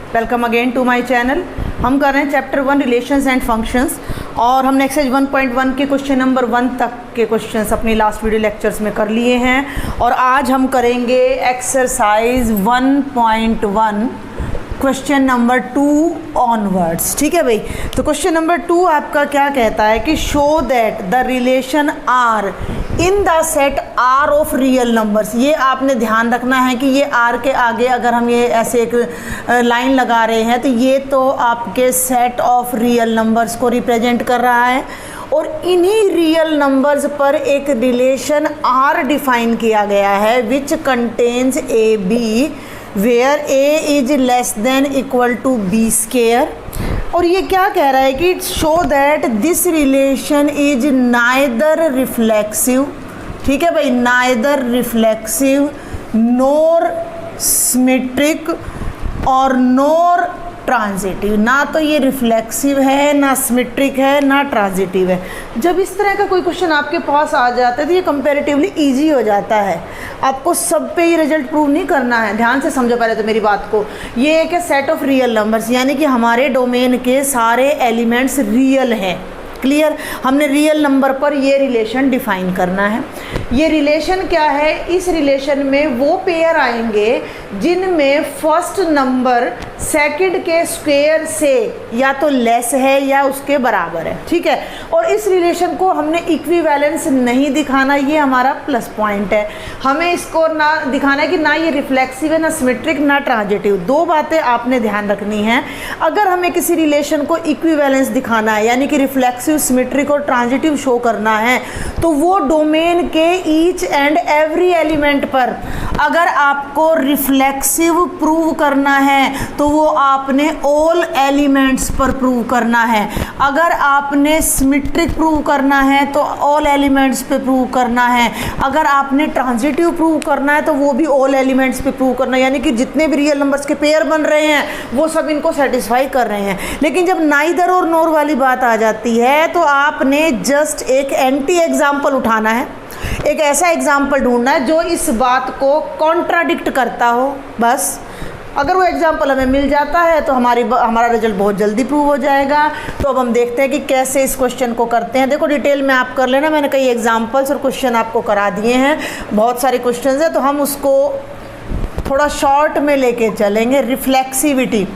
Welcome again to my channel. हम कर रहे हैं चैप्टर 1 रिलेशंस एंड फंक्शंस और हमने एक्सरसाइज 1.1 के क्वेश्चन नंबर 1 तक के क्वेश्चंस अपनी लास्ट वीडियो लेक्चर्स में कर लिए हैं और आज हम करेंगे एक्सरसाइज 1.1 क्वेश्चन नंबर 2 ऑनवर्ड्स। ठीक है भाई, तो क्वेश्चन नंबर 2 आपका क्या कहता है कि show that the relation R in the set R of real numbers. ये आपने ध्यान रखना है कि ये आर के आगे अगर हम ये ऐसे एक लाइन लगा रहे हैं तो ये तो आपके सेट ऑफ रियल नंबर्स को रिप्रेजेंट कर रहा है और इन्हीं रियल नंबर्स पर एक रिलेशन आर डिफाइन किया गया है which contains a B where A is less than equal to b square. और ये क्या कह रहा है कि show that this relation is neither reflexive. ठीक है भाई, नाइदर रिफ्लेक्सिव नोर सिमेट्रिक और नोर ट्रांजिटिव। ना तो ये रिफ्लेक्सिव है, ना सिमेट्रिक है, ना ट्रांजिटिव है। जब इस तरह का कोई क्वेश्चन आपके पास आ जाता है तो ये कंपैरेटिवली इजी हो जाता है। आपको सब पे ये रिजल्ट प्रूव नहीं करना है। ध्यान से समझो पहले तो मेरी बात को। ये एक है सेट ऑफ रियल नंबर्स, यानी कि हमारे डोमेन के सारे एलिमेंट्स रियल हैं। क्लियर, हमने रियल नंबर पर ये रिलेशन डिफाइन करना है। ये रिलेशन क्या है? इस रिलेशन में वो पेयर आएंगे जिनमें फर्स्ट नंबर सेकंड के स्क्वायर से या तो लेस है या उसके बराबर है। ठीक है, और इस रिलेशन को हमने इक्विवेलेंस नहीं दिखाना, ये हमारा प्लस पॉइंट है। हमें इसको ना दिखाना है कि ना ये रिफ्लेक्सिव है, ना सिमेट्रिक, ना ट्रांजिटिव। दो बातें आपने ध्यान रखनी है। अगर हमें किसी रिलेशन को इक्विवेलेंस दिखाना है यानी कि रिफ्लेक्सिव, सिमेट्रिक और ट्रांजिटिव शो करना है तो वो डोमेन के ईच एंड एवरी एलिमेंट पर अगर आपको रिफ्लेक्सिव प्रूव करना है तो वो आपने ऑल एलिमेंट्स पर प्रूव करना है। अगर आपने सिमेट्रिक प्रूव करना है तो ऑल एलिमेंट्स पे प्रूव करना है। अगर आपने ट्रांजिटिव प्रूव करना है तो वो भी ऑल एलिमेंट्स पे प्रूव करना है, यानी कि जितने भी रियल नंबर्स के पेयर बन रहे हैं वो सब इनको सेटिस्फाई कर रहे हैं। लेकिन जब नाइदर और नोर वाली बात आ जाती है तो आपने जस्ट एक एंटी एग्जाम्पल उठाना है, एक ऐसा एग्जाम्पल ढूंढना है जो इस बात को कॉन्ट्राडिक्ट करता हो। बस अगर वो एग्जाम्पल हमें मिल जाता है तो हमारा रिजल्ट बहुत जल्दी प्रूव हो जाएगा। तो अब हम देखते हैं कि कैसे इस क्वेश्चन को करते हैं। देखो डिटेल में आप कर लेना, मैंने कई एग्जाम्पल्स और क्वेश्चन आपको करा दिए हैं, बहुत सारे क्वेश्चन हैं तो हम उसको थोड़ा शॉर्ट में लेके चलेंगे। रिफ्लेक्सिविटी।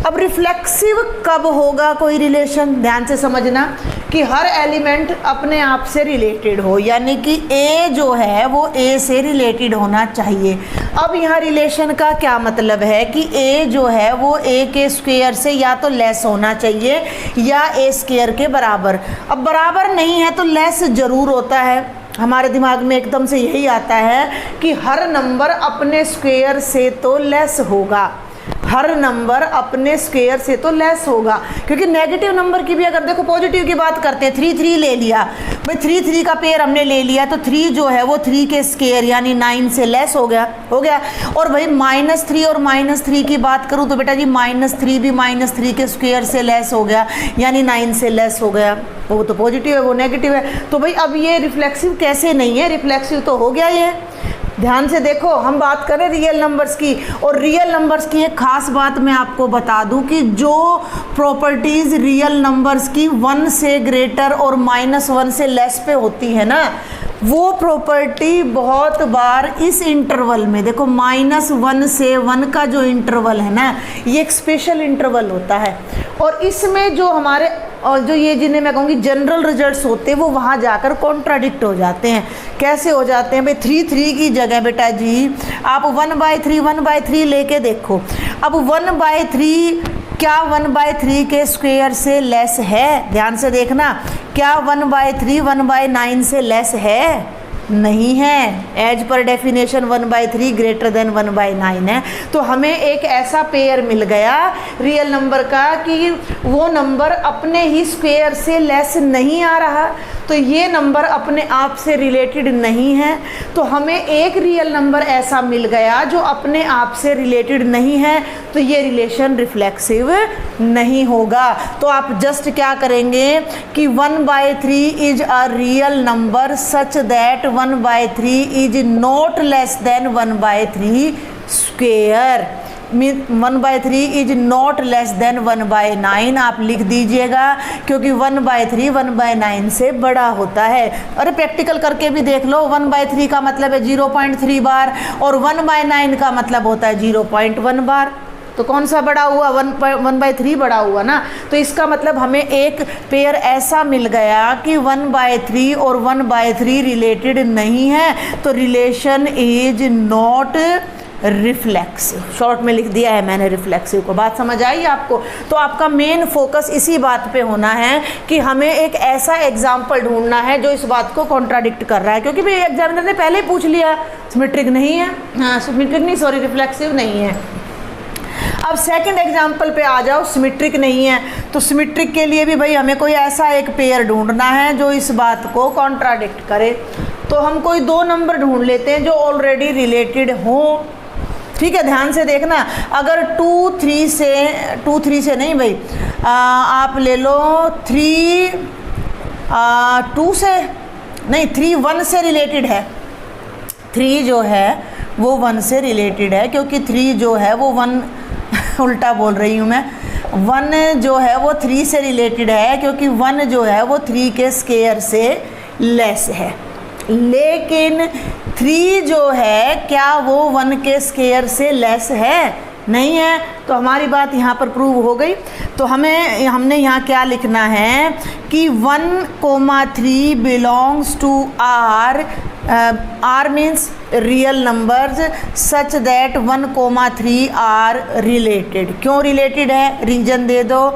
अब रिफ्लेक्सिव कब होगा कोई रिलेशन? ध्यान से समझना कि हर एलिमेंट अपने आप से रिलेटेड हो, यानी कि ए जो है वो ए से रिलेटेड होना चाहिए। अब यहाँ रिलेशन का क्या मतलब है कि ए जो है वो ए के स्क्वायर से या तो लेस होना चाहिए या ए स्क्वायर के बराबर। अब बराबर नहीं है तो लेस ज़रूर होता है। हमारे दिमाग में एकदम से यही आता है कि हर नंबर अपने स्क्वायर से तो लेस होगा, हर नंबर अपने स्क्वायर से तो लेस होगा। क्योंकि नेगेटिव नंबर की भी अगर देखो पॉजिटिव की बात करते हैं, 3 ले लिया भाई, 3 का पेयर हमने ले लिया तो 3 जो है वो 3 के स्क्वायर यानी 9 से लेस हो गया। और भाई -3 और -3 की बात करूँ तो बेटा जी -3 भी -3 के स्क्वायर से लेस हो गया यानी 9 से लेस हो गया। वो तो पॉजिटिव है, वो नेगेटिव है। तो भाई अब ये रिफ्लेक्सिव कैसे नहीं है? रिफ्लेक्सिव तो हो गया ये। ध्यान से देखो, हम बात करें रियल नंबर्स की, और रियल नंबर्स की एक खास बात मैं आपको बता दूं कि जो प्रॉपर्टीज़ रियल नंबर्स की 1 से ग्रेटर और -1 से लेस पे होती है ना, वो प्रॉपर्टी बहुत बार इस इंटरवल में देखो -1 से 1 का जो इंटरवल है ना, ये एक स्पेशल इंटरवल होता है। और इसमें जो हमारे और जो ये जिन्हें मैं कहूँगी जनरल रिजल्ट्स होते हैं वो वहाँ जाकर कॉन्ट्राडिक्ट हो जाते हैं। कैसे हो जाते हैं भाई? 3 की जगह बेटा जी आप 1/3 लेके देखो। अब 1/3 क्या 1/3 के स्क्वायर से लेस है? ध्यान से देखना, क्या 1/3 1/9 से लेस है? नहीं है। As per definition 1/3 greater than 1/9 है। तो हमें एक ऐसा पेयर मिल गया रियल नंबर का कि वो नंबर अपने ही स्क्वायर से लेस नहीं आ रहा, तो ये नंबर अपने आप से रिलेटेड नहीं है। तो हमें एक रियल नंबर ऐसा मिल गया जो अपने आप से रिलेटेड नहीं है, तो ये रिलेशन रिफ्लेक्सिव नहीं होगा। तो आप जस्ट क्या करेंगे कि 1/3 is a real number such that 1/3 is not less than 1/3 square. 1/3 is not less than 1/9 आप लिख दीजिएगा, क्योंकि 1/3 1/9 से बड़ा होता है। अरे प्रैक्टिकल करके भी देख लो, 1/3 का मतलब है 0.3 बार और 1/9 का मतलब होता है 0.1 बार। तो कौन सा बड़ा हुआ? 1/3 बड़ा हुआ ना। तो इसका मतलब हमें एक पेयर ऐसा मिल गया कि 1/3 और 1/3 रिलेटेड नहीं है, तो relation is not reflexive. Short में लिख दिया है मैंने रिफ्लेक्सिव को। बात समझ आई आपको? तो आपका मेन फोकस इसी बात पे होना है कि हमें एक ऐसा एग्जाम्पल ढूंढना है जो इस बात को कॉन्ट्राडिक्ट कर रहा है, क्योंकि भाई एग्जामिनर ने पहले ही पूछ लिया सिमेट्रिक नहीं है, हाँ सिमेट्रिक नहीं, सॉरी रिफ्लेक्सिव नहीं है। अब सेकंड एग्जाम्पल पे आ जाओ, सिमेट्रिक नहीं है, तो सिमेट्रिक के लिए भी भाई हमें कोई ऐसा एक पेयर ढूंढना है जो इस बात को कॉन्ट्राडिक्ट करे। तो हम कोई 2 नंबर ढूंढ लेते हैं जो ऑलरेडी रिलेटेड हो। ठीक है, ध्यान से देखना। अगर 2 3 से नहीं भाई, आप ले लो 3 2 से नहीं, 3 1 से रिलेटेड है। 3 जो है वो 1 से रिलेटेड है, क्योंकि 3 जो है वो 1 उल्टा बोल रही हूँ मैं, 1 जो है वो 3 से रिलेटेड है, क्योंकि 1 जो है वो 3 के स्क्वायर से लेस है। लेकिन 3 जो है क्या वो 1 के स्क्वायर से लेस है? नहीं है। तो हमारी बात यहाँ पर प्रूव हो गई। तो हमने यहाँ क्या लिखना है कि 1,3 belongs to R means real numbers such that 1,3 are related. क्यों रिलेटेड है? रीजन दे दो।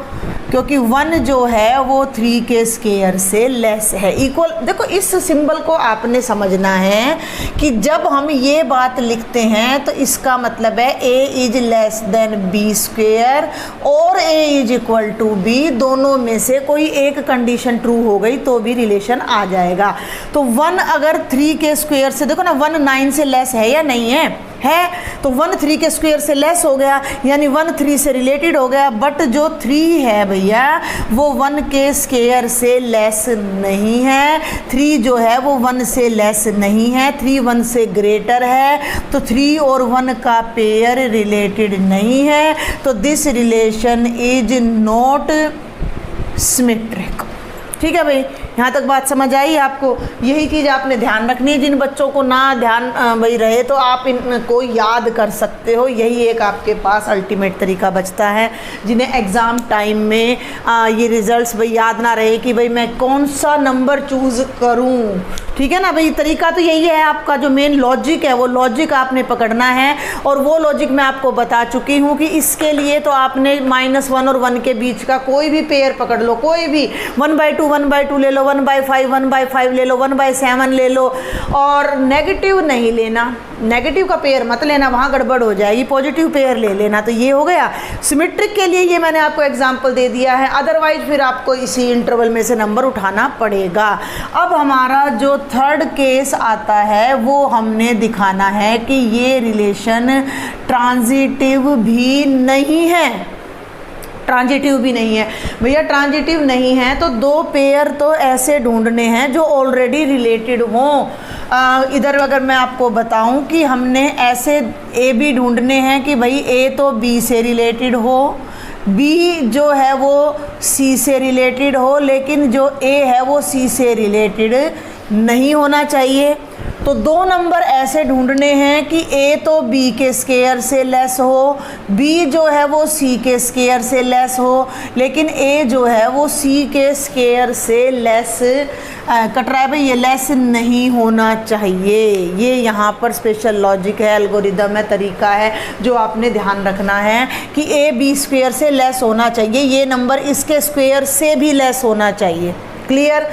क्योंकि 1 जो है वो 3 के स्क्वायर से लेस है, इक्वल। देखो इस सिंबल को आपने समझना है कि जब हम ये बात लिखते हैं तो इसका मतलब है a is less than b square और a is equal to b, दोनों में से कोई एक कंडीशन ट्रू हो गई तो भी रिलेशन आ जाएगा। तो 1 अगर 3 के स्क्वायर से, देखो ना 1 9 से लेस है या नहीं है? है। तो 1 3 के स्क्वायर से लेस हो गया, यानी 1 3 से रिलेटेड हो गया। बट जो 3 है भैया वो 1 के स्क्वायर से लेस नहीं है। 3 जो है वो 1 से लेस नहीं है, 3 1 से ग्रेटर है। तो 3 और 1 का पेयर रिलेटेड नहीं है। तो this relation is not symmetric. ठीक है भाई, यहाँ तक बात समझ आई आपको? यही चीज़ आपने ध्यान रखनी है। जिन बच्चों को ना ध्यान भाई रहे तो आप इनको याद कर सकते हो, यही एक आपके पास अल्टीमेट तरीका बचता है। जिन्हें एग्ज़ाम टाइम में ये रिज़ल्ट्स भाई याद ना रहे कि भाई मैं कौन सा नंबर चूज़ करूँ, ठीक है ना भाई? तरीका तो यही है, आपका जो मेन लॉजिक है वो लॉजिक आपने पकड़ना है। और वो लॉजिक मैं आपको बता चुकी हूँ कि इसके लिए तो आपने -1 और 1 के बीच का कोई भी पेयर पकड़ लो, कोई भी 1/2 1/2 ले लो, 1/5 1/5 ले लो, 1/7 ले लो, और नेगेटिव नहीं लेना। नेगेटिव का पेयर मत लेना, वहाँ गड़बड़ हो जाएगी। पॉजिटिव पेयर ले लेना। तो ये हो गया सिमेट्रिक के लिए, ये मैंने आपको एग्जांपल दे दिया है। अदरवाइज फिर आपको इसी इंटरवल में से नंबर उठाना पड़ेगा। अब हमारा जो थर्ड केस आता है वो हमने दिखाना है कि ये रिलेशन ट्रांजिटिव भी नहीं है। ट्रांजिटिव भी नहीं है भैया, ट्रांजिटिव नहीं है तो 2 पेयर तो ऐसे ढूंढने हैं जो ऑलरेडी रिलेटेड हों। इधर अगर मैं आपको बताऊं कि हमने ऐसे ए बी ढूंढने हैं कि भाई ए तो बी से रिलेटेड हो, बी जो है वो सी से रिलेटेड हो, लेकिन जो ए है वो सी से रिलेटेड नहीं होना चाहिए। तो 2 नंबर ऐसे ढूंढने हैं कि ए तो बी के स्क्वायर से लेस हो, बी जो है वो सी के स्क्वायर से लेस हो, लेकिन ए जो है वो सी के स्क्वायर से लेस कट रहा है भाई, ये लेस नहीं होना चाहिए। ये यहाँ पर स्पेशल लॉजिक है, एल्गोरिदम है, तरीका है जो आपने ध्यान रखना है कि ए बी स्क्वायर से लेस होना चाहिए, ये नंबर इसके स्क्वायर से भी लेस होना चाहिए। क्लियर?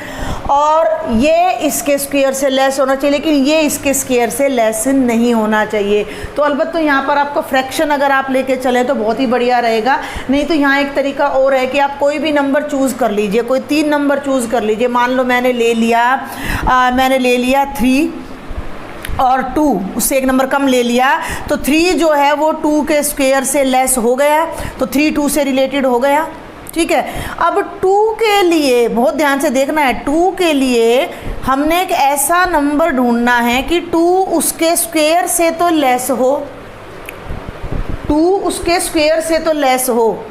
और ये इसके स्क्वायर से लेस होना चाहिए, लेकिन ये इसके स्क्वायर से लेस नहीं होना चाहिए। तो अलबत्ता यहाँ पर आपको फ्रैक्शन अगर आप लेके चलें तो बहुत ही बढ़िया रहेगा। नहीं तो यहाँ एक तरीका और है कि आप कोई भी नंबर चूज़ कर लीजिए, कोई 3 नंबर चूज़ कर लीजिए। मान लो मैंने ले लिया 3 और 2, उससे एक नंबर कम ले लिया, तो 3 जो है वो 2 के स्क्वायर से लेस हो गया, तो 3 2 से रिलेटेड हो गया। ठीक है। अब 2 के लिए बहुत ध्यान से देखना है, 2 के लिए हमने एक ऐसा नंबर ढूंढना है कि 2 उसके स्क्वायर से तो लेस हो। 2 उसके स्क्वायर से तो लेस हो,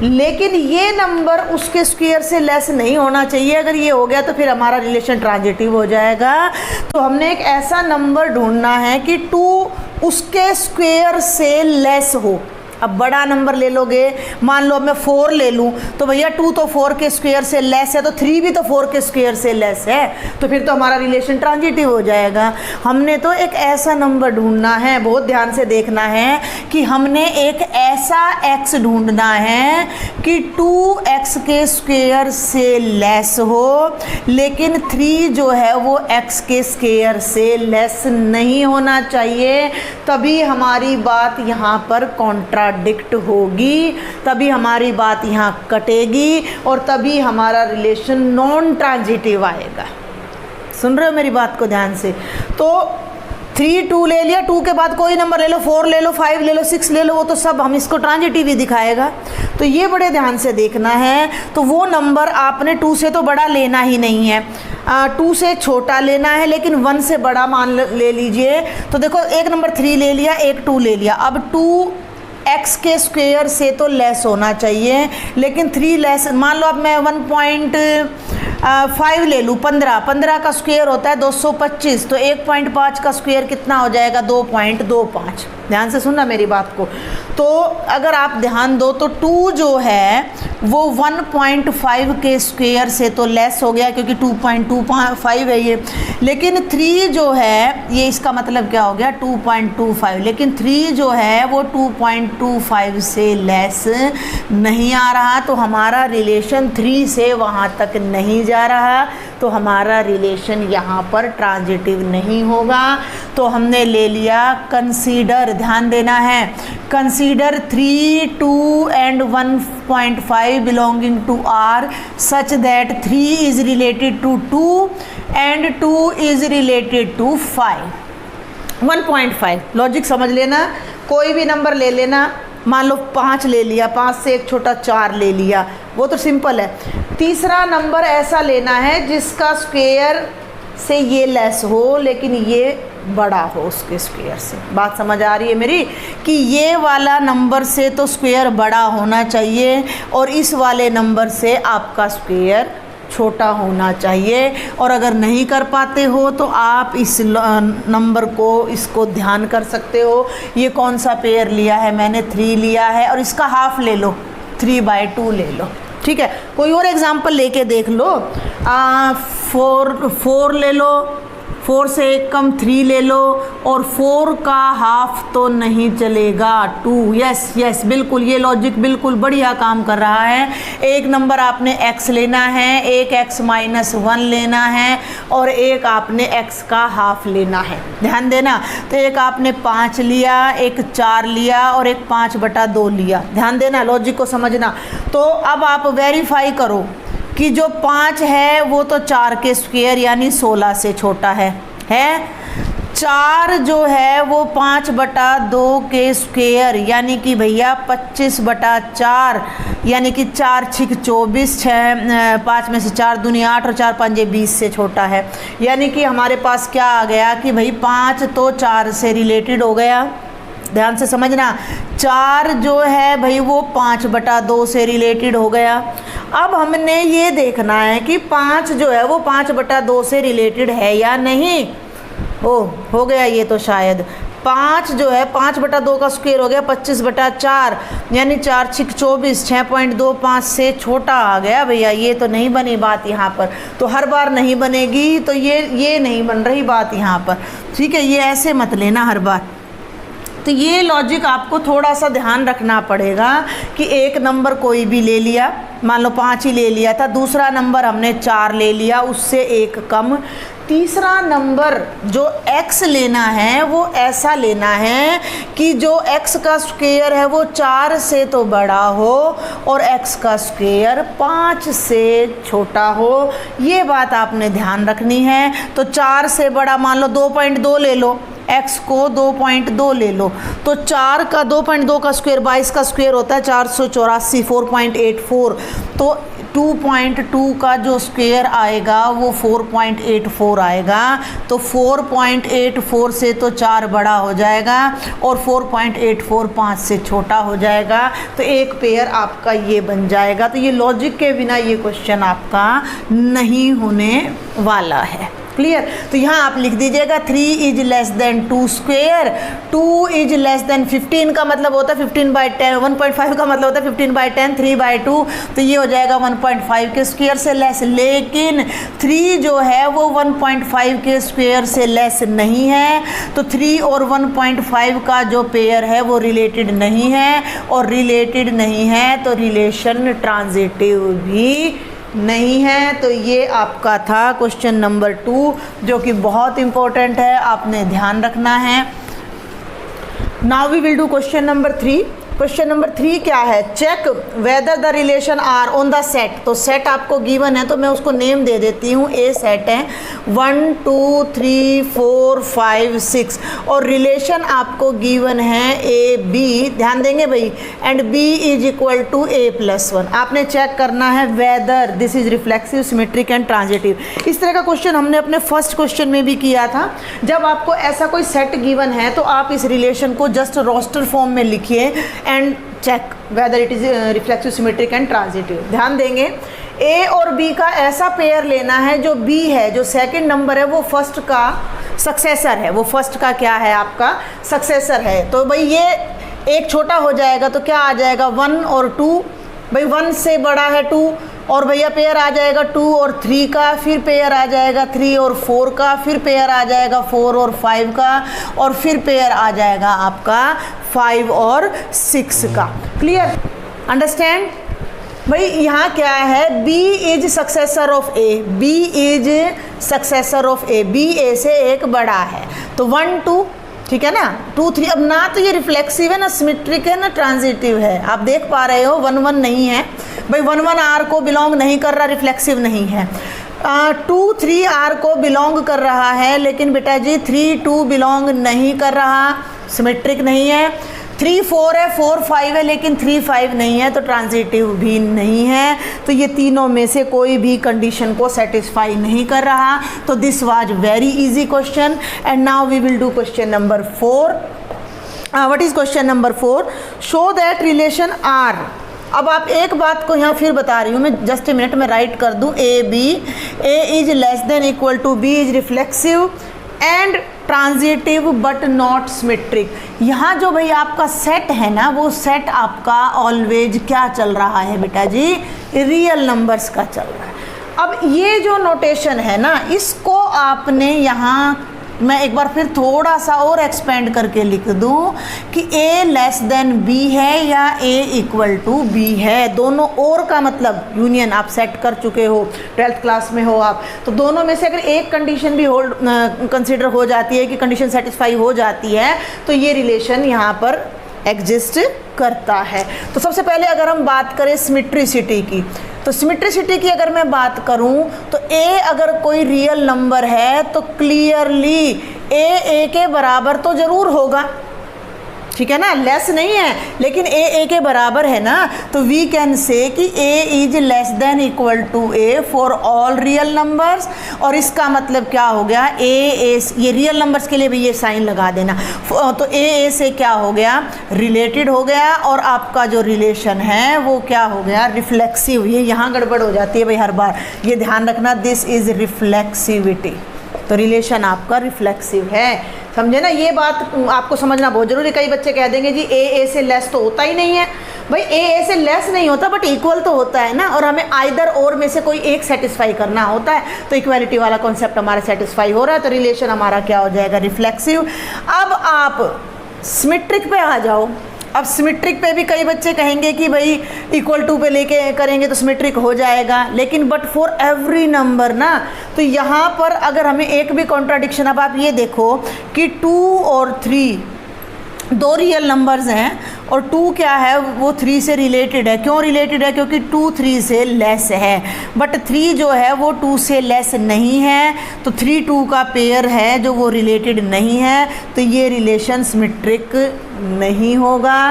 लेकिन ये नंबर उसके स्क्वायर से लेस नहीं होना चाहिए। अगर ये हो गया तो फिर हमारा रिलेशन ट्रांजिटिव हो जाएगा। तो हमने एक ऐसा नंबर ढूंढना है कि 2 उसके स्क्वायर से लेस हो। अब बड़ा नंबर ले लोगे, मान लो अब मैं 4 ले लूँ तो भैया 2 तो 4 के स्क्वायर से लेस है, तो 3 भी तो 4 के स्क्वायर से लेस है, तो फिर तो हमारा रिलेशन ट्रांजिटिव हो जाएगा। हमने तो एक ऐसा नंबर ढूंढना है, बहुत ध्यान से देखना है कि हमने एक ऐसा x ढूंढना है कि 2x के स्क्वायर से लेस हो, लेकिन 3 जो है वो x के स्क्वायर से लेस नहीं होना चाहिए। तभी हमारी बात यहाँ पर कॉन्ट्राडिक्ट होगी, तभी हमारी बात यहाँ कटेगी और तभी हमारा रिलेशन नॉन ट्रांजिटिव आएगा। सुन रहे हो मेरी बात को ध्यान से? तो 3 2 ले लिया, 2 के बाद कोई नंबर ले लो, 4 ले लो, 5 ले लो, 6 ले लो, वो तो सब हम इसको ट्रांजिटिव ही दिखाएगा। तो ये बड़े ध्यान से देखना है। तो वो नंबर आपने 2 से तो बड़ा लेना ही नहीं है, 2 से छोटा लेना है, लेकिन 1 से बड़ा मान ले लीजिए। तो देखो एक नंबर 3 ले लिया, एक 2 ले लिया। अब 2 x के स्क्वायर से तो लेस होना चाहिए, लेकिन 3 लेस, मान लो अब मैं 1.5 ले लूँ, 15 का स्क्वायर होता है 225, तो 1.5 का स्क्वायर कितना हो जाएगा? 2.25। ध्यान से सुनना मेरी बात को। तो अगर आप ध्यान दो तो 2 जो है वो 1.5 के स्क्वायर से तो लेस हो गया, क्योंकि 2.25 है ये, लेकिन 3 जो है, ये इसका मतलब क्या हो गया? 2.25, लेकिन 3 जो है वो 2.25 से लेस नहीं आ रहा, तो हमारा रिलेशन 3 से वहाँ तक नहीं जा रहा, तो हमारा रिलेशन यहाँ पर ट्रांजिटिव नहीं होगा। तो हमने ले लिया कंसीडर, ध्यान देना है, consider 3, 2 and 1.5 belonging to R such that 3 is related to 2 and 2 is related to 5। 1.5 logic समझ लेना, कोई भी नंबर ले लेना, मान लो 5 ले लिया, 5 से एक छोटा 4 ले लिया, वो तो सिंपल है। तीसरा नंबर ऐसा लेना है जिसका स्क्वायर से ये लेस हो, लेकिन ये बड़ा हो उसके स्क्वायर से। बात समझ आ रही है मेरी? कि ये वाला नंबर से तो स्क्वायर बड़ा होना चाहिए और इस वाले नंबर से आपका स्क्वायर छोटा होना चाहिए। और अगर नहीं कर पाते हो तो आप इस नंबर को, इसको ध्यान कर सकते हो। ये कौन सा पेयर लिया है? मैंने 3 लिया है, और इसका हाफ ले लो, 3/2 ले लो, ठीक है। कोई और एग्जाम्पल लेके देख लो, 4 ले लो, 4 से एक कम 3 ले लो, और 4 का हाफ तो नहीं चलेगा, 2। यस बिल्कुल, ये लॉजिक बिल्कुल बढ़िया काम कर रहा है। एक नंबर आपने x लेना है, एक x-1 लेना है, और एक आपने x का हाफ लेना है। ध्यान देना, तो एक आपने 5 लिया, एक 4 लिया, और एक 5/2 लिया। ध्यान देना, लॉजिक को समझना। तो अब आप वेरीफाई करो कि जो 5 है वो तो 4 के स्क्वायर यानी 16 से छोटा है। 4 जो है वो 5/2 के स्क्वायर यानी कि भैया 25/4, यानी कि 4 6 24, 5 में से 4 दूनी 8 और 4 5 20 से छोटा है। यानी कि हमारे पास क्या आ गया कि भाई 5 तो 4 से रिलेटेड हो गया। ध्यान से समझना, 4 जो है भाई वो 5/2 से रिलेटेड हो गया। अब हमने ये देखना है कि 5 जो है वो 5/2 से रिलेटेड है या नहीं। हो गया ये तो शायद। 5 जो है 5/2 का स्क्वायर हो गया 25/4, यानी 4 6 24, 6.25 से छोटा आ गया भैया। ये तो नहीं बनी बात यहाँ पर, तो हर बार नहीं बनेगी, तो ये नहीं बन रही बात यहाँ पर, ठीक है। ये ऐसे मत लेना हर बार। तो ये लॉजिक आपको थोड़ा सा ध्यान रखना पड़ेगा कि एक नंबर कोई भी ले लिया, मान लो 5 ही ले लिया था, दूसरा नंबर हमने 4 ले लिया, उससे एक कम, तीसरा नंबर जो x लेना है वो ऐसा लेना है कि जो x का स्क्वायर है वो 4 से तो बड़ा हो और x का स्क्वायर 5 से छोटा हो। ये बात आपने ध्यान रखनी है। तो 4 से बड़ा मान लो 2.2 ले लो, x को 2.2 ले लो, तो 4 का 2.2 का स्क्वायर 22 का स्क्वायर होता है 484, 4.84। तो 2.2 का जो स्क्वायर आएगा वो 4.84 आएगा। तो 4.84 से तो 4 बड़ा हो जाएगा और 4.84 5 से छोटा हो जाएगा। तो एक पेयर आपका ये बन जाएगा। तो ये लॉजिक के बिना ये क्वेश्चन आपका नहीं होने वाला है। क्लियर? तो यहाँ आप लिख दीजिएगा 3 is less then 2 square, 2 is less then 15 का मतलब होता है 15/10, 1.5 का मतलब होता है 15/10, 3/2, तो ये हो जाएगा 1.5 के स्क्वायर से लेस। लेकिन 3 जो है वो 1.5 के स्क्वायर से लेस नहीं है, तो 3 और 1.5 का जो पेयर है वो रिलेटेड नहीं है, और रिलेटेड नहीं है तो रिलेशन ट्रांजिटिव भी नहीं है। तो ये आपका था क्वेश्चन नंबर 2, जो कि बहुत इंपॉर्टेंट है, आपने ध्यान रखना है। Now we will do question number 3। Question number 3 क्या है? Check whether the relation R on the set. तो सेट आपको गिवन है तो मैं उसको नेम दे देती हूँ। ए सेट है 1 2 3 4 5 6 और रिलेशन आपको गिवन है ए बी, ध्यान देंगे भाई, and B is equal to a+1। आपने चेक करना है whether this is reflexive, symmetric and transitive. इस तरह का क्वेश्चन हमने अपने फर्स्ट क्वेश्चन में भी किया था। जब आपको ऐसा कोई सेट गिवन है तो आप इस रिलेशन को जस्ट रोस्टर फॉर्म में लिखिए and check whether it is reflexive, symmetric and transitive. ध्यान देंगे ए और बी का ऐसा पेयर लेना है जो बी है, जो सेकंड नंबर है वो फर्स्ट का सक्सेसर है, वो फर्स्ट का क्या है आपका सक्सेसर है। तो भाई ये एक छोटा हो जाएगा तो क्या आ जाएगा 1 और 2, भाई 1 से बड़ा है 2, और भैया पेयर आ जाएगा 2 और 3 का, फिर पेयर आ जाएगा 3 और 4 का, फिर पेयर आ जाएगा 4 और 5 का, और फिर पेयर आ जाएगा आपका 5 और 6 का। क्लियर? अंडरस्टैंड? भाई यहाँ क्या है, B is successor of A, B is successor of A, B A से एक बड़ा है। तो 1 2, ठीक है ना, 2 3। अब ना तो ये रिफ्लेक्सिव है ना सिमेट्रिक है ना ट्रांजिटिव है, आप देख पा रहे हो 1 1 नहीं है भाई, 1 1 R को बिलोंग नहीं कर रहा, रिफ्लेक्सिव नहीं है। 2 3 R को बिलोंग कर रहा है, लेकिन बेटा जी 3 2 बिलोंग नहीं कर रहा, सिमेट्रिक नहीं है। 3 4 है, 4 5 है, लेकिन 3 5 नहीं है, तो ट्रांजिटिव भी नहीं है। तो ये तीनों में से कोई भी कंडीशन को सेटिस्फाई नहीं कर रहा। तो this was very easy question. And now we will do question number 4। What is question number 4? Show that relation R. अब आप एक बात को यहाँ फिर बता रही हूँ मैं, जस्ट ए मिनट में राइट कर दूँ। A B, A is less than equal to B is reflexive and transitive but not symmetric. यहाँ जो भाई आपका सेट है ना, वो सेट आपका ऑलवेज क्या चल रहा है बेटा जी, रियल नंबर्स का चल रहा है। अब ये जो नोटेशन है ना, इसको आपने यहाँ मैं एक बार फिर थोड़ा सा और एक्सपेंड करके लिख दूं कि A लेस देन B है या A इक्वल टू B है। दोनों और का मतलब यूनियन आप सेट कर चुके हो, 12th क्लास में हो आप, तो दोनों में से अगर एक कंडीशन भी होल्ड कंसिडर हो जाती है कि कंडीशन सेटिस्फाई हो जाती है, तो ये रिलेशन यहाँ पर एग्जिस्ट करता है। तो सबसे पहले अगर हम बात करें सिमेट्रिसिटी की, तो सिमेट्रिसिटी की अगर मैं बात करूं तो A अगर कोई रियल नंबर है तो क्लियरली A के बराबर तो ज़रूर होगा, ठीक है ना, लेस नहीं है, लेकिन A के बराबर है ना, तो वी कैन से कि A is less than equal to A for all real numbers. और इसका मतलब क्या हो गया, A ये रियल नंबर्स के लिए भी ये साइन लगा देना, तो A से क्या हो गया, रिलेटेड हो गया, और आपका जो रिलेशन है वो क्या हो गया, रिफ्लेक्सिव। ये यहाँ गड़बड़ हो जाती है भाई हर बार, ये ध्यान रखना, दिस इज रिफ्लेक्सिविटी। तो रिलेशन आपका रिफ्लेक्सिव है, समझे ना, ये बात आपको समझना बहुत जरूरी। कई बच्चे कह देंगे जी ए से लेस तो होता ही नहीं है। भाई ए से लेस नहीं होता बट इक्वल तो होता है ना, और हमें आइदर और में से कोई एक सेटिस्फाई करना होता है। तो इक्वालिटी वाला कॉन्सेप्ट हमारा सेटिस्फाई हो रहा है, तो रिलेशन हमारा क्या हो जाएगा, रिफ्लेक्सिव। अब आप सिमेट्रिक पे आ जाओ। अब सिमेट्रिक पे भी कई बच्चे कहेंगे कि भाई इक्वल टू पे लेके करेंगे तो सिमेट्रिक हो जाएगा, लेकिन बट फॉर एवरी नंबर ना, तो यहाँ पर अगर हमें एक भी कॉन्ट्राडिक्शन, अब आप ये देखो कि 2 और 3 दो रियल नंबर्स हैं और 2 क्या है वो 3 से रिलेटेड है। क्यों रिलेटेड है? क्योंकि 2 3 से लेस है, बट 3 जो है वो 2 से लेस नहीं है, तो 3 2 का पेयर है जो वो रिलेटेड नहीं है, तो ये रिलेशन सिमेट्रिक नहीं होगा।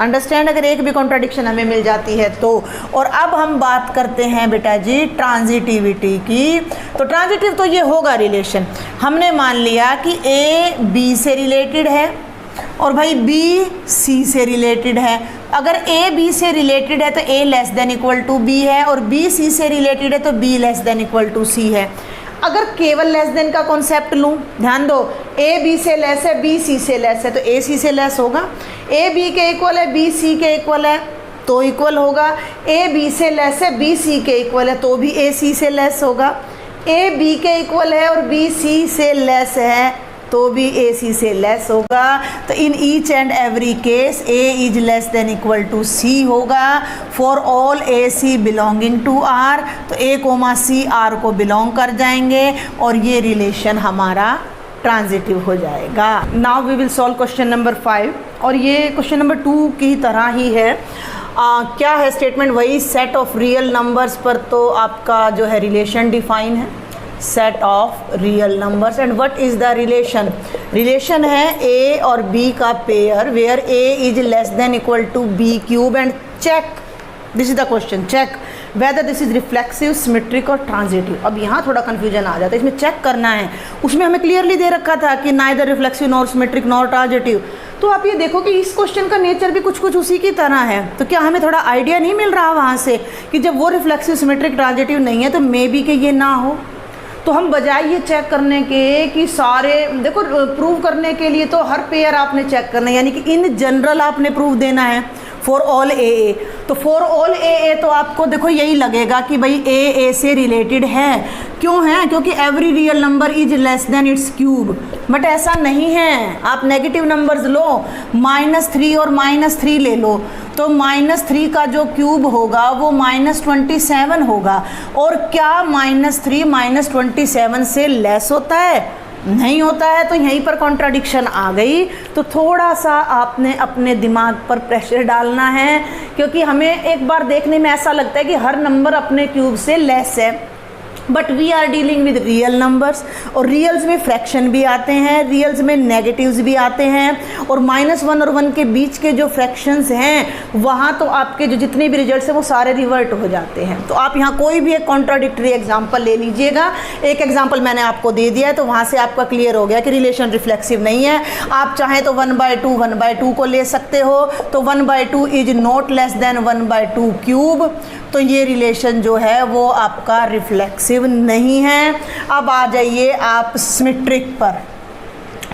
अंडरस्टैंड? अगर एक भी कॉन्ट्राडिक्शन हमें मिल जाती है तो। और अब हम बात करते हैं बेटा जी ट्रांजिटिविटी की। तो ट्रांजिटिव तो ये होगा रिलेशन, हमने मान लिया कि ए बी से रिलेटेड है और भाई बी सी से रिलेटेड है। अगर ए बी से रिलेटेड है तो A less than equal to B है, और बी सी से रिलेटेड है तो B less than equal to C है। अगर केवल लेस देन का कॉन्सेप्ट लूँ, ध्यान दो, ए बी से लेस है, बी सी से लेस है, तो ए सी से लेस होगा। ए बी के इक्वल है, बी सी के इक्वल है तो इक्वल होगा। ए बी से लेस है, बी सी के इक्वल है तो भी ए सी से लेस होगा। ए बी के इक्वल है और बी सी से लेस है तो भी ए सी से लेस होगा। तो in each and every case A is less than equal to C होगा for all A C belonging to R. तो ए कोमा सी आर को बिलोंग कर जाएंगे और ये रिलेशन हमारा ट्रांजिटिव हो जाएगा। Now we will solve question number 5, और ये क्वेश्चन नंबर 2 की तरह ही है। क्या है स्टेटमेंट? वही सेट ऑफ रियल नंबर्स पर तो आपका जो है रिलेशन डिफाइन है, set of real numbers. And what is the relation? Relation है ए और बी का pair where A is less than equal to B cube. And check, this is the question, check whether this is reflexive, symmetric और transitive. अब यहाँ थोड़ा confusion आ जाता है, इसमें चेक करना है। उसमें हमें क्लियरली दे रखा था कि neither reflexive nor symmetric nor transitive. तो आप ये देखो कि इस क्वेश्चन का नेचर भी कुछ कुछ उसी की तरह है। तो क्या हमें थोड़ा आइडिया नहीं मिल रहा वहाँ से कि जब वो रिफ्लेक्सिव सिमेट्रिक ट्रांजिटिव नहीं है तो मे बी कि ये ना हो? तो हम बजाय ये चेक करने के कि सारे, देखो प्रूव करने के लिए तो हर पेयर आपने चेक करना है, यानी कि इन जनरल आपने प्रूव देना है फॉर ऑल ए। तो फॉर ऑल ए तो आपको देखो यही लगेगा कि भाई ए से रिलेटेड है। क्यों है? क्योंकि every real number is less then it's cube. But ऐसा नहीं है, आप नेगेटिव नंबर्स लो, -3 और -3 ले लो, तो -3 का जो क्यूब होगा वो -27 होगा। और क्या -3 -27 से लेस होता है? नहीं होता है। तो यहीं पर कॉन्ट्राडिक्शन आ गई। तो थोड़ा सा आपने अपने दिमाग पर प्रेशर डालना है, क्योंकि हमें एक बार देखने में ऐसा लगता है कि हर नंबर अपने क्यूब से लेस है, but we are dealing with real numbers, और रियल्स में फ्रैक्शन भी आते हैं, रियल्स में नेगेटिव्स भी आते हैं, और -1 और 1 के बीच के जो फ्रैक्शंस हैं वहाँ तो आपके जो जितने भी रिजल्ट्स हैं वो सारे रिवर्ट हो जाते हैं। तो आप यहाँ कोई भी एक कॉन्ट्राडिक्टरी एग्जाम्पल ले लीजिएगा। एक एग्जाम्पल मैंने आपको दे दिया है तो वहाँ से आपका क्लियर हो गया कि रिलेशन रिफ्लेक्सिव नहीं है। आप चाहें तो 1/2 को ले सकते हो, तो 1/2 is not less than 1/2 cube. तो ये रिलेशन जो है वो आपका रिफ्लेक्सिव नहीं है। अब आ जाइए आप सिमेट्रिक पर,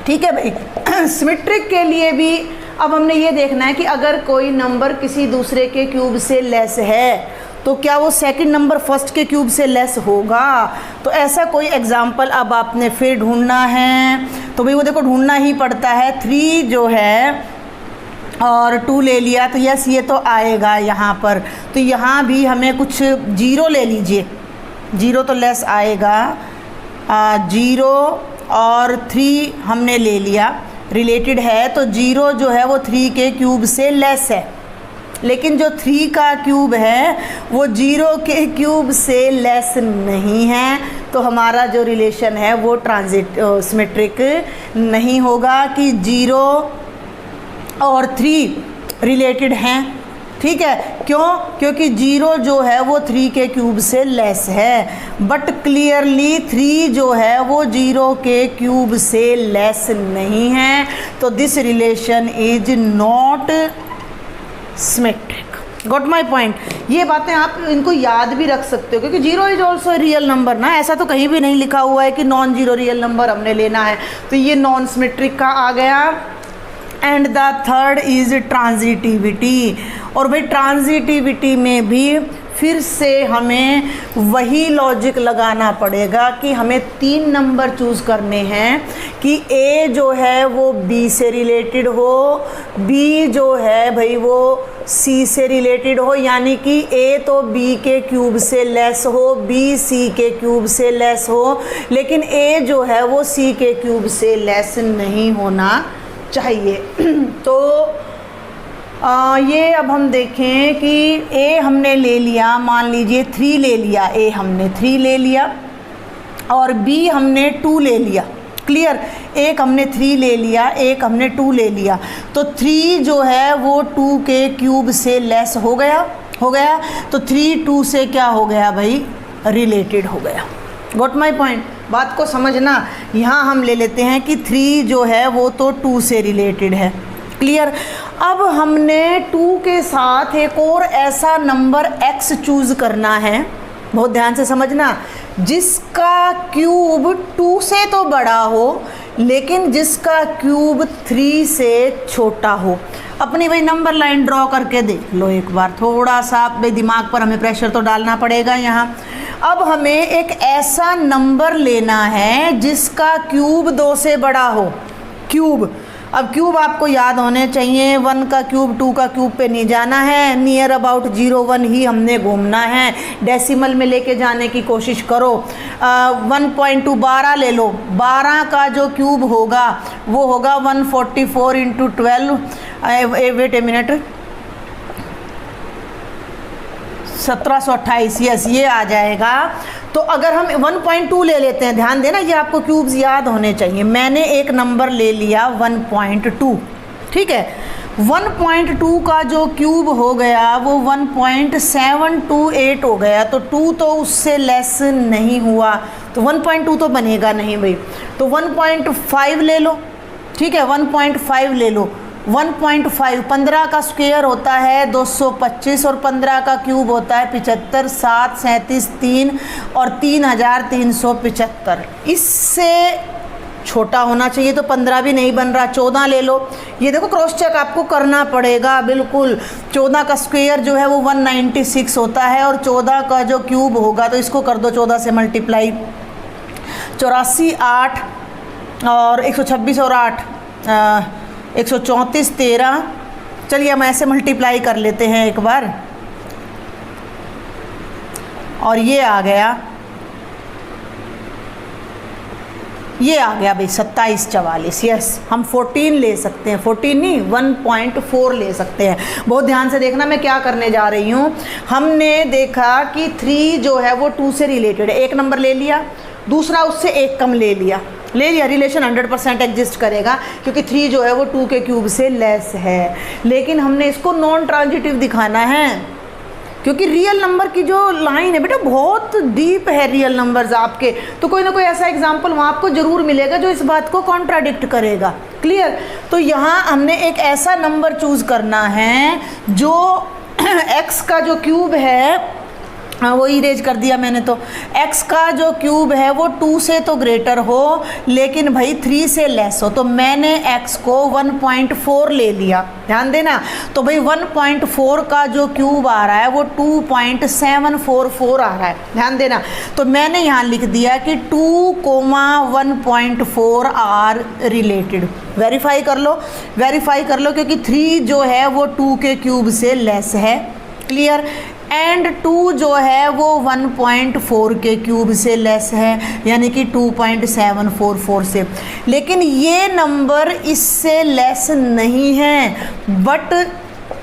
ठीक है भाई। सिमेट्रिक के लिए भी अब हमने ये देखना है कि अगर कोई नंबर किसी दूसरे के क्यूब से लेस है तो क्या वो सेकंड नंबर फर्स्ट के क्यूब से लेस होगा? तो ऐसा कोई एग्जाम्पल अब आपने फिर ढूंढना है। तो भाई वो देखो ढूंढना ही पड़ता है। 3 जो है और 2 ले लिया तो यस ये तो आएगा यहाँ पर। तो यहाँ भी हमें कुछ 0 ले लीजिए, 0 तो लेस आएगा। 0 और 3 हमने ले लिया, रिलेटेड है, तो 0 जो है वो 3 के क्यूब से लेस है। लेकिन जो 3 का क्यूब है वो 0 के क्यूब से लेस नहीं है। तो हमारा जो रिलेशन है वो सिमेट्रिक नहीं होगा कि 0 और 3 रिलेटेड हैं। ठीक है, क्यों? क्योंकि 0 जो है वो 3 के क्यूब से लेस है, बट क्लियरली 3 जो है वो 0 के क्यूब से लेस नहीं है। तो this relation is not symmetric. Got my point? ये बातें आप इनको याद भी रख सकते हो, क्योंकि 0 इज ऑल्सो रियल नंबर ना, ऐसा तो कहीं भी नहीं लिखा हुआ है कि नॉन जीरो रियल नंबर हमने लेना है। तो ये नॉन सिमेट्रिक का आ गया। And the third is transitivity. और भाई ट्रांजिटिविटी में भी फिर से हमें वही लॉजिक लगाना पड़ेगा कि हमें 3 नंबर चूज़ करने हैं कि A जो है वो B से रिलेटेड हो, B जो है भाई वो C से रिलेटेड हो, यानी कि A तो B के क्यूब से लेस हो, B C के क्यूब से लेस हो, लेकिन A जो है वो C के क्यूब से लेस नहीं होना चाहिए। तो ये अब हम देखें कि ए हमने ले लिया, मान लीजिए 3 ले लिया, ए हमने 3 ले लिया और बी हमने 2 ले लिया। क्लियर, एक हमने 3 ले लिया, एक हमने 2 ले लिया, तो 3 जो है वो 2 के क्यूब से लेस हो गया तो 3 2 से क्या हो गया भाई, रिलेटेड हो गया। गॉट माई पॉइंट, बात को समझना। यहाँ हम ले लेते हैं कि 3 जो है वो तो 2 से रिलेटेड है। क्लियर, अब हमने 2 के साथ एक और ऐसा नंबर x चूज़ करना है, बहुत ध्यान से समझना, जिसका क्यूब 2 से तो बड़ा हो लेकिन जिसका क्यूब 3 से छोटा हो। अपनी भाई नंबर लाइन ड्रॉ करके देख लो एक बार, थोड़ा सा भाई दिमाग पर हमें प्रेशर तो डालना पड़ेगा यहाँ। अब हमें एक ऐसा नंबर लेना है जिसका क्यूब 2 से बड़ा हो। क्यूब, अब क्यूब आपको याद होने चाहिए, 1 का क्यूब 2 का क्यूब पे नहीं जाना है, नियर अबाउट 0 1 ही हमने घूमना है, डेसिमल में लेके जाने की कोशिश करो। 1.2 12 ले लो, 12 का जो क्यूब होगा वो होगा 144 into 12, wait a minute, 1728, yes ये आ जाएगा। तो अगर हम 1.2 ले लेते हैं, ध्यान देना ये आपको क्यूब्स याद होने चाहिए। मैंने एक नंबर ले लिया 1.2, ठीक है, 1.2 का जो क्यूब हो गया वो 1.728 हो गया, तो 2 तो उससे लेस नहीं हुआ, तो 1.2 तो बनेगा नहीं भाई, तो 1.5 ले लो, ठीक है, 1.5 ले लो। 1.5, 15 का स्क्वायर होता है 225 और 15 का क्यूब होता है 75, 7 37 3 और 3375। इससे छोटा होना चाहिए, तो 15 भी नहीं बन रहा, 14 ले लो। ये देखो क्रॉस चेक आपको करना पड़ेगा बिल्कुल। 14 का स्क्वायर जो है वो 196 होता है और 14 का जो क्यूब होगा, तो इसको कर दो 14 से मल्टीप्लाई, 84 8 और 126 और 8 134 13। चलिए हम ऐसे मल्टीप्लाई कर लेते हैं एक बार, और ये आ गया भाई 27 44। यस, हम 14 ले सकते हैं, 14 नहीं 1.4 ले सकते हैं। बहुत ध्यान से देखना मैं क्या करने जा रही हूँ। हमने देखा कि 3 जो है वो 2 से रिलेटेड है, एक नंबर ले लिया, दूसरा उससे एक कम ले लिया, रिलेशन 100% एग्जिस्ट करेगा क्योंकि 3 जो है वो 2 के क्यूब से लेस है। लेकिन हमने इसको नॉन ट्रांजिटिव दिखाना है क्योंकि रियल नंबर की जो लाइन है बेटा बहुत डीप है, रियल नंबर्स आपके, तो कोई ना कोई ऐसा एग्जाम्पल वहाँ आपको ज़रूर मिलेगा जो इस बात को कॉन्ट्राडिक्ट करेगा। क्लियर, तो यहाँ हमने एक ऐसा नंबर चूज़ करना है जो x का जो क्यूब है, हाँ वो इरेज कर दिया मैंने, तो x का जो क्यूब है वो 2 से तो ग्रेटर हो लेकिन भाई 3 से लेस हो, तो मैंने x को 1.4 ले लिया। ध्यान देना, तो भाई 1.4 का जो क्यूब आ रहा है वो 2.744 आ रहा है। ध्यान देना, तो मैंने यहाँ लिख दिया कि 2, 1.4 आर रिलेटेड। वेरीफाई कर लो क्योंकि 3 जो है वो 2 के क्यूब से लेस है। क्लियर, एंड 2 जो है वो 1.4 के क्यूब से लेस है, यानी कि 2.744 से। लेकिन ये नंबर इससे लेस नहीं है, but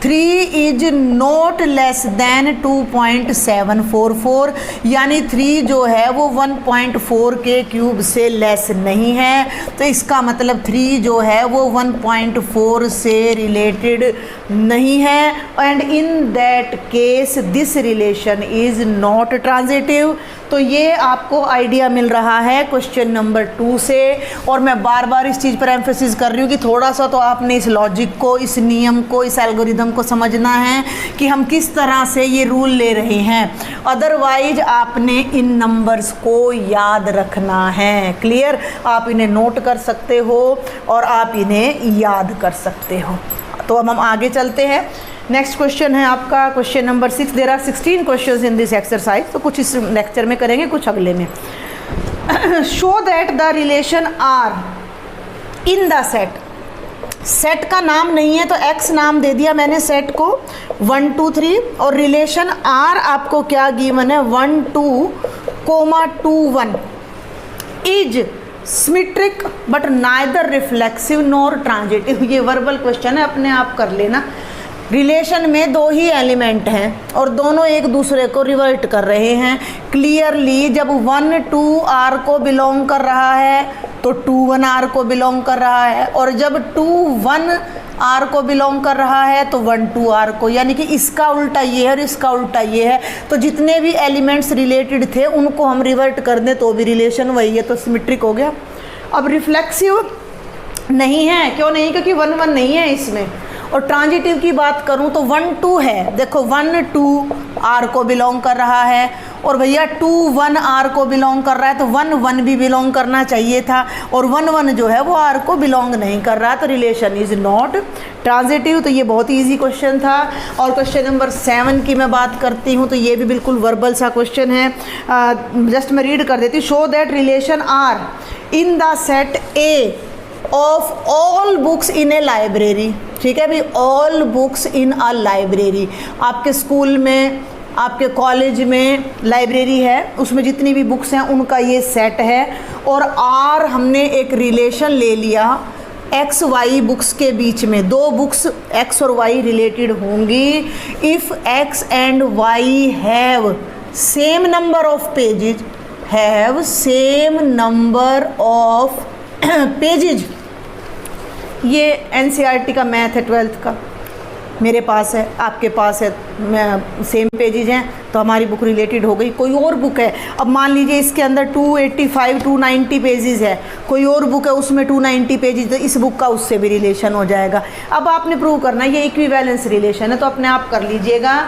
3 is not less than 2.744, यानी 3 जो है वो 1.4 के क्यूब से लेस नहीं है, तो इसका मतलब 3 जो है वो 1.4 से रिलेटेड नहीं है, and in that case this relation is not transitive. तो ये आपको आइडिया मिल रहा है क्वेश्चन नंबर 2 से, और मैं बार बार इस चीज़ पर एम्फेसिस कर रही हूँ कि थोड़ा सा तो आपने इस लॉजिक को, इस नियम को, इस एल्गोरिदम को समझना है कि हम किस तरह से ये रूल ले रहे हैं, अदरवाइज आपने इन नंबर्स को याद रखना है। क्लियर, आप इन्हें नोट कर सकते हो और आप इन्हें याद कर सकते हो। तो अब हम आगे चलते हैं। नेक्स्ट क्वेश्चन है आपका question number 6। There are 16 questions in this exercise, तो कुछ इस लेक्चर में करेंगे, कुछ अगले में। Show that the relation R in the set. Set का नाम नहीं है तो x नाम दे दिया मैंने सेट को 1 2 3, और रिलेशन आर आपको क्या गिवन है 1 2, 2 1 is symmetric but neither reflexive nor transitive. ये वर्बल क्वेश्चन है, अपने आप कर लेना। रिलेशन में दो ही एलिमेंट हैं और दोनों एक दूसरे को रिवर्ट कर रहे हैं। क्लियरली जब 1 2 R को बिलोंग कर रहा है तो 2 1 R को बिलोंग कर रहा है, और जब 2 1 R को बिलोंग कर रहा है तो 1 2 R को, यानी कि इसका उल्टा ये है और इसका उल्टा ये है। तो जितने भी एलिमेंट्स रिलेटेड थे उनको हम रिवर्ट कर दें तो भी रिलेशन वही है, तो सिमेट्रिक हो गया। अब रिफ्लेक्सिव नहीं है, क्यों नहीं? क्योंकि 1 1 नहीं है इसमें। और ट्रांजिटिव की बात करूं तो 1 2 है, देखो 1 2 R को बिलोंग कर रहा है, और भैया 2 1 R को बिलोंग कर रहा है तो 1 1 भी बिलोंग करना चाहिए था, और 1 1 जो है वो R को बिलोंग नहीं कर रहा, तो रिलेशन इज़ नॉट ट्रांजिटिव। तो ये बहुत ईजी क्वेश्चन था। और क्वेश्चन नंबर 7 की मैं बात करती हूँ तो ये भी बिल्कुल वर्बल सा क्वेश्चन है। जस्ट मैं रीड कर देती हूँ। Show that relation R in the set A of all books in a library. ठीक है भाई, all books in a library. आपके स्कूल में, आपके कॉलेज में लाइब्रेरी है, उसमें जितनी भी बुक्स हैं उनका ये सेट है। और आर हमने एक रिलेशन ले लिया एक्स वाई बुक्स के बीच में। दो बुक्स एक्स और वाई रिलेटेड होंगी if x and why have same number of pages, have same number of pages. ये एनसीईआरटी का मैथ है 12th का, मेरे पास है, आपके पास है, सेम पेजेज हैं तो हमारी बुक रिलेटेड हो गई। कोई और बुक है, अब मान लीजिए इसके अंदर 285 290 पेजेस है, कोई और बुक है उसमें 290 पेजेस, तो इस बुक का उससे भी रिलेशन हो जाएगा। अब आपने प्रूव करना है ये इक्विवेलेंस रिलेशन है, तो अपने आप कर लीजिएगा।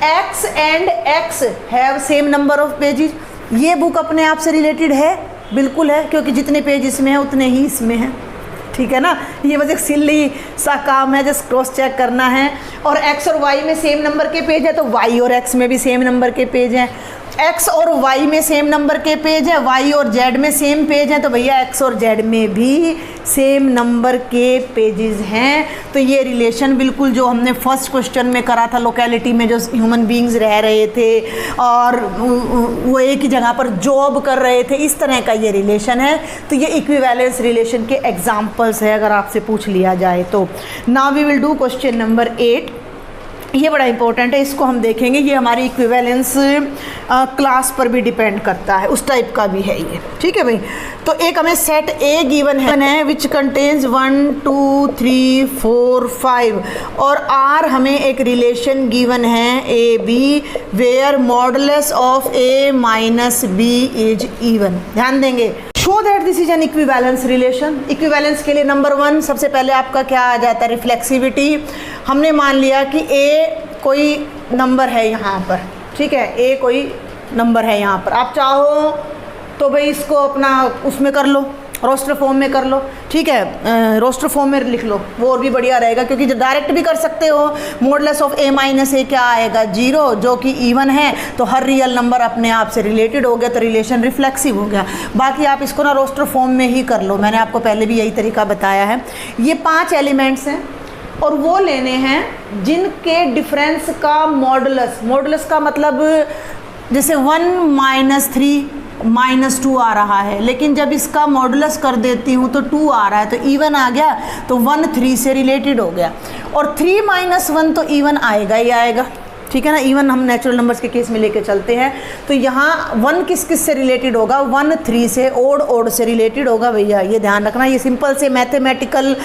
X and x have same number of pages, ये बुक अपने आप से रिलेटेड है, बिल्कुल है, क्योंकि जितने पेज इसमें हैं उतने ही इसमें हैं। ठीक है ना, ये बस एक सिल्ली सा काम है, जस्ट क्रॉस चेक करना है। और x और y में सेम नंबर के पेज है तो y और x में भी सेम नंबर के पेज हैं। x और y में सेम नंबर के पेज है, y और z में सेम पेज हैं, तो भैया x और z में भी सेम नंबर के पेजेस हैं। तो ये रिलेशन बिल्कुल जो हमने फर्स्ट क्वेश्चन में करा था, लोकेलिटी में जो ह्यूमन बींग्स रह रहे थे और वो एक ही जगह पर जॉब कर रहे थे, इस तरह का ये रिलेशन है। तो ये इक्विवेलेंस रिलेशन के एग्जाम्पल्स है अगर आपसे पूछ लिया जाए तो। Now we will do question number 8। ये बड़ा इंपॉर्टेंट है, इसको हम देखेंगे। ये हमारी इक्विवेलेंस क्लास पर भी डिपेंड करता है, उस टाइप का भी है ये। ठीक है भाई, तो एक हमें सेट ए गिवन है विच कंटेन्स 1 2 3 4 5, और आर हमें एक रिलेशन गिवन है A B where modulus of A minus B is even. ध्यान देंगे, show that this is an equivalence relation. Equivalence के लिए नंबर 1 सबसे पहले आपका क्या आ जाता है? रिफ्लेक्सिविटी। हमने मान लिया कि ए कोई नंबर है यहाँ पर, ठीक है, ए कोई नंबर है यहाँ पर, आप चाहो तो भाई इसको अपना उसमें कर लो, रोस्टर फॉर्म में कर लो, ठीक है, रोस्टर फॉर्म में लिख लो, वो और भी बढ़िया रहेगा, क्योंकि जो डायरेक्ट भी कर सकते हो। मॉडुलस ऑफ ए माइनस ए क्या आएगा? 0, जो कि इवन है, तो हर रियल नंबर अपने आप से रिलेटेड हो गया, तो रिलेशन रिफ्लेक्सिव हो गया। बाकी आप इसको ना रोस्टर फॉर्म में ही कर लो, मैंने आपको पहले भी यही तरीका बताया है। ये 5 एलिमेंट्स हैं और वो लेने हैं जिनके डिफरेंस का मॉडुलस, मॉडुलस का मतलब जैसे 1 -3 -2 आ रहा है, लेकिन जब इसका मॉडुलस कर देती हूँ तो 2 आ रहा है, तो इवन आ गया, तो 1 3 से रिलेटेड हो गया। और 3 - 1 तो इवन आएगा ही आएगा, ठीक है ना। इवन हम नेचुरल नंबर्स के केस में लेके चलते हैं, तो यहाँ 1 किस किस से रिलेटेड होगा? 1 3 से, ओड से रिलेटेड होगा भैया, ये ध्यान रखना। ये सिंपल से मैथमेटिकल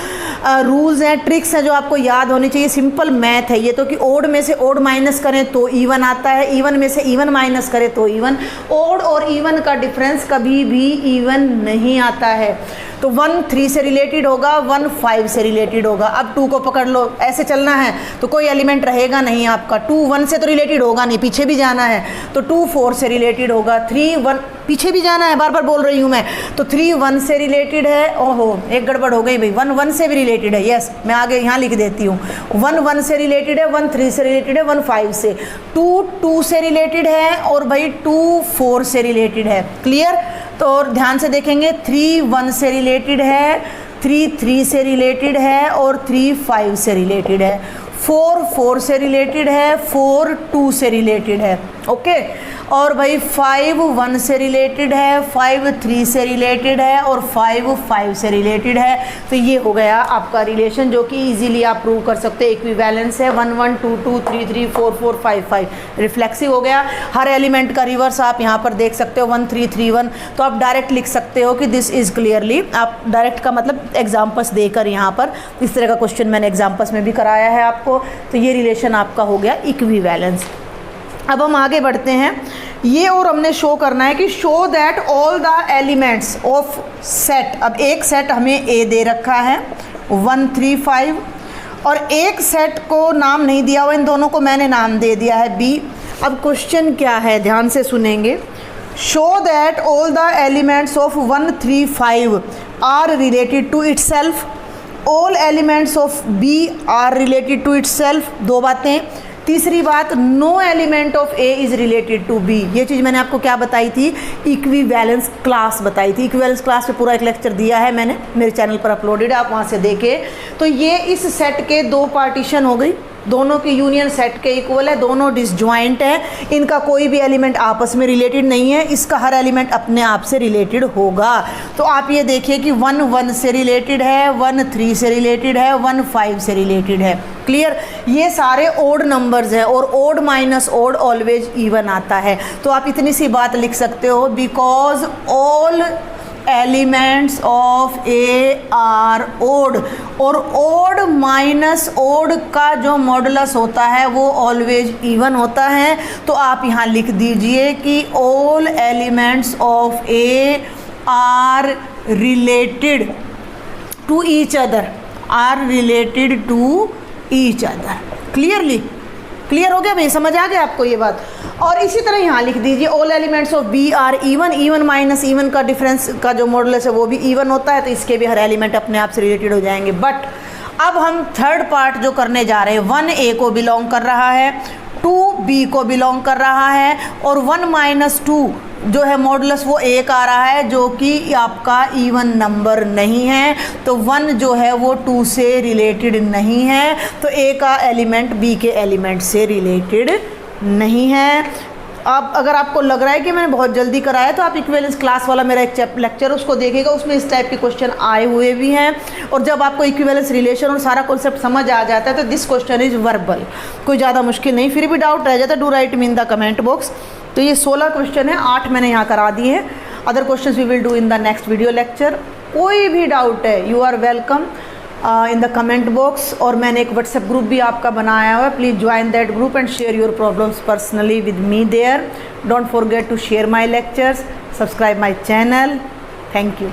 रूल्स हैं, ट्रिक्स हैं जो आपको याद होनी चाहिए। सिंपल मैथ है ये तो, कि ओड में से ओड माइनस करें तो इवन आता है, इवन में से इवन माइनस करें तो इवन। ओड और इवन का डिफरेंस कभी भी इवन नहीं आता है। तो 1 3 से रिलेटेड होगा, 1 5 से रिलेटेड होगा। अब 2 को पकड़ लो, ऐसे चलना है तो कोई एलिमेंट रहेगा नहीं आपका। 2 1 से तो रिलेटेड होगा नहीं, पीछे भी जाना है, तो 2 4 से रिलेटेड होगा। 3 1 पीछे भी जाना है, बार बार बोल रही हूँ मैं, तो 3 1 से रिलेटेड है। ओहो, एक गड़बड़ हो गई भाई, 1 1 से भी रिलेटेड है, यस, मैं आगे यहाँ लिख देती हूँ। 1 1 से रिलेटेड है, 1 3 से रिलेटेड है, 1 5 से, 2 2 से रिलेटेड है, और भाई 2 4 से रिलेटेड है। क्लियर? तो और ध्यान से देखेंगे, 3 1 से रिलेटेड है, 3 3 से रिलेटेड है, और 3 5 से रिलेटेड है, 4 4 से रिलेटेड है, 4 2 से रिलेटेड है। ओके। और भाई 5 1 से रिलेटेड है, 5 3 से रिलेटेड है और 5 5 से रिलेटेड है। तो ये हो गया आपका रिलेशन जो कि इजीली आप प्रूव कर सकते हैं। इक्विवेलेंस है 1 1 2 2 3 3 4 4 5 5, रिफ्लेक्सिव हो गया। हर एलिमेंट का रिवर्स आप यहाँ पर देख सकते हो 1 3 3 1। तो आप डायरेक्ट लिख सकते हो कि दिस इज़ क्लियरली, आप डायरेक्ट का मतलब एग्जाम्पल्स देकर यहाँ पर इस तरह का क्वेश्चन मैंने एग्जाम्पल्स में भी कराया है आपको। तो ये रिलेशन आपका हो गया इक्विवेलेंस। अब हम आगे बढ़ते हैं। ये और हमने शो करना है कि show that all the elements of set. अब एक सेट हमें ए दे रखा है 1 3 5 और एक सेट को नाम नहीं दिया हुआ, इन दोनों को मैंने नाम दे दिया है बी। अब क्वेश्चन क्या है, ध्यान से सुनेंगे। Show that all the elements of 1 3 5 are related to itself, all elements of B are related to itself. दो बातें। तीसरी बात, no element of A is related to B. ये चीज़ मैंने आपको क्या बताई थी, इक्विवेलेंस क्लास बताई थी। इक्विवेलेंस क्लास पे पूरा एक लेक्चर दिया है मैंने, मेरे चैनल पर अपलोडेड है, आप वहाँ से देखें। तो ये इस सेट के दो पार्टीशन हो गई, दोनों की यूनियन सेट के इक्वल है, दोनों डिसजॉइंट है, इनका कोई भी एलिमेंट आपस में रिलेटेड नहीं है, इसका हर एलिमेंट अपने आप से रिलेटेड होगा। तो आप ये देखिए कि 1 1 से रिलेटेड है, 1 3 से रिलेटेड है, 1 5 से रिलेटेड है। क्लियर। ये सारे ओड नंबर्स हैं और odd minus odd always even आता है। तो आप इतनी सी बात लिख सकते हो, because all elements of A are odd, और ओड माइनस ओड का जो मॉडुलस होता है वो ऑलवेज इवन होता है। तो आप यहाँ लिख दीजिए कि all elements of A are related to each other, are related to each other. Clearly clear हो गया भाई, समझ आ गया आपको ये बात। और इसी तरह यहाँ लिख दीजिए all elements of B are even, even minus even का डिफरेंस का जो मॉडुलस है वो भी इवन होता है, तो इसके भी हर एलिमेंट अपने आप से रिलेटेड हो जाएंगे। बट अब हम थर्ड पार्ट जो करने जा रहे हैं, 1 ए को बिलोंग कर रहा है, 2 बी को बिलोंग कर रहा है और 1 माइनस 2 जो है मॉडुलस वो 1 आ रहा है, जो कि आपका इवन नंबर नहीं है। तो 1 जो है वो 2 से रिलेटेड नहीं है, तो ए का एलिमेंट बी के एलिमेंट से रिलेटेड नहीं है। अब अगर आपको लग रहा है कि मैंने बहुत जल्दी कराया, तो आप इक्विवेलेंस क्लास वाला मेरा एक लेक्चर उसको देखिएगा, उसमें इस टाइप के क्वेश्चन आए हुए भी हैं। और जब आपको इक्विवेलेंस रिलेशन और सारा कॉन्सेप्ट समझ आ जाता है तो दिस क्वेश्चन इज वर्बल, कोई ज़्यादा मुश्किल नहीं। फिर भी डाउट रह जाता है, do right me in the comment box. तो ये 16 क्वेश्चन है, 8 मैंने यहाँ करा दिए हैं। Other question we will do in the next video lecture. कोई भी डाउट है, you are welcome in the comment box. और मैंने एक व्हाट्सएप ग्रुप भी आपका बनाया हुआ है, please join that group and share your problems personally with me there. Don't forget to share my lectures, subscribe my channel. Thank you.